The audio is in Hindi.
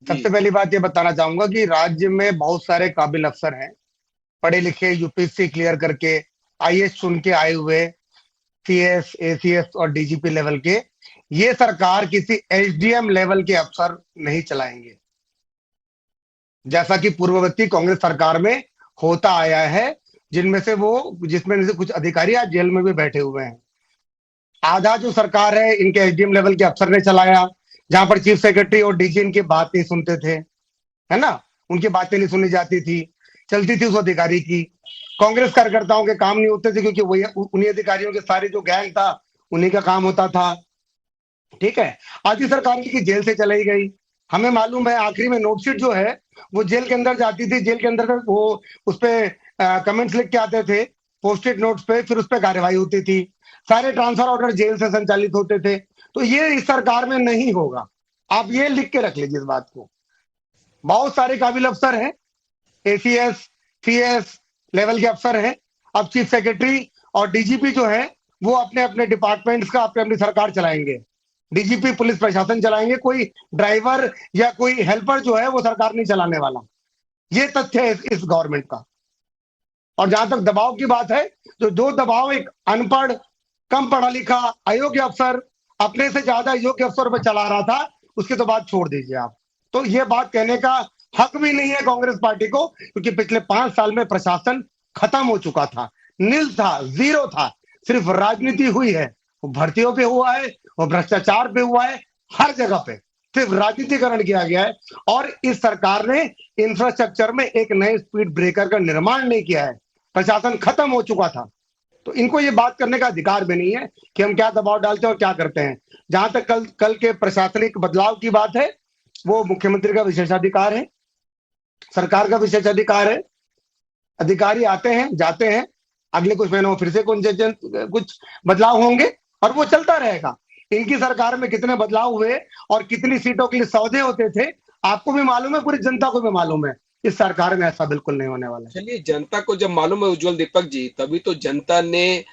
सबसे जी। पहली बात ये बताना चाहूंगा कि राज्य में बहुत सारे काबिल अफसर हैं, पढ़े लिखे, यूपीएससी क्लियर करके आईएएस चुन के आए हुए, सीएस, एसीएस और डीजीपी लेवल के। ये सरकार किसी एसडीएम लेवल के अफसर नहीं चलाएंगे, जैसा कि पूर्ववर्ती कांग्रेस सरकार में होता आया है, जिसमें से कुछ अधिकारी आज जेल में भी बैठे हुए हैं। आधा जो सरकार है इनके एसडीएम लेवल के अफसर ने चलाया, जहां पर चीफ सेक्रेटरी और डीजी इनकी बात नहीं सुनते थे, है ना, उनकी बातें नहीं सुनी जाती थी, चलती थी उस अधिकारी की। कांग्रेस कार्यकर्ताओं के काम नहीं होते थे, क्योंकि वही उन्हीं अधिकारियों के सारे जो गैंग था उन्हीं का काम होता था। ठीक है। आज की सरकार की जेल से चलाई गई, हमें मालूम है। आखिरी में नोटशीट जो है वो जेल के अंदर जाती थी, जेल के अंदर वो उस पे कमेंट्स लिख के आते थे पोस्टेड नोट्स पे, फिर उस पर कार्यवाही होती थी। सारे ट्रांसफर ऑर्डर जेल से संचालित होते थे। तो ये इस सरकार में नहीं होगा, आप ये लिख के रख लीजिए इस बात को। बहुत सारे काबिल अफसर हैं, एसीएस, सीएस लेवल के अफसर हैं। अब चीफ सेक्रेटरी और डीजीपी जो है वो अपने अपने डिपार्टमेंट्स का अपनी अपनी सरकार चलाएंगे। डीजीपी पुलिस प्रशासन चलाएंगे, कोई ड्राइवर या कोई हेल्पर जो है वो सरकार नहीं चलाने वाला। ये तथ्य है इस गवर्नमेंट का। और जहां तक दबाव की बात है, तो जो दबाव एक अनपढ़, कम पढ़ा लिखा, अयोग्य अफसर अपने से ज्यादा योग्य अफसर पर चला रहा था, उसकी तो बात छोड़ दीजिए आप। तो ये बात कहने का हक भी नहीं है कांग्रेस पार्टी को, क्योंकि पिछले 5 साल में प्रशासन खत्म हो चुका था, नील था, जीरो था। सिर्फ राजनीति हुई है, वो भर्तियों पे हुआ है, वो भ्रष्टाचार पे हुआ है, हर जगह पे सिर्फ राजनीतिकरण किया गया है। और इस सरकार ने इंफ्रास्ट्रक्चर में एक नए स्पीड ब्रेकर का निर्माण नहीं किया है, प्रशासन खत्म हो चुका था। तो इनको ये बात करने का अधिकार भी नहीं है कि हम क्या दबाव डालते हैं और क्या करते हैं। जहां तक कल के प्रशासनिक बदलाव की बात है, वो मुख्यमंत्री का विशेषाधिकार है, सरकार का विशेषाधिकार है। अधिकारी आते हैं, जाते हैं, अगले कुछ महीनों में फिर से कुछ बदलाव होंगे और वो चलता रहेगा। इनकी सरकार में कितने बदलाव हुए और कितनी सीटों के लिए सौदे होते थे, आपको भी मालूम है, पूरी जनता को भी मालूम है। इस सरकार में ऐसा बिल्कुल नहीं होने वाला है। चलिए, जनता को जब मालूम है उज्जवल दीपक जी, तभी तो जनता ने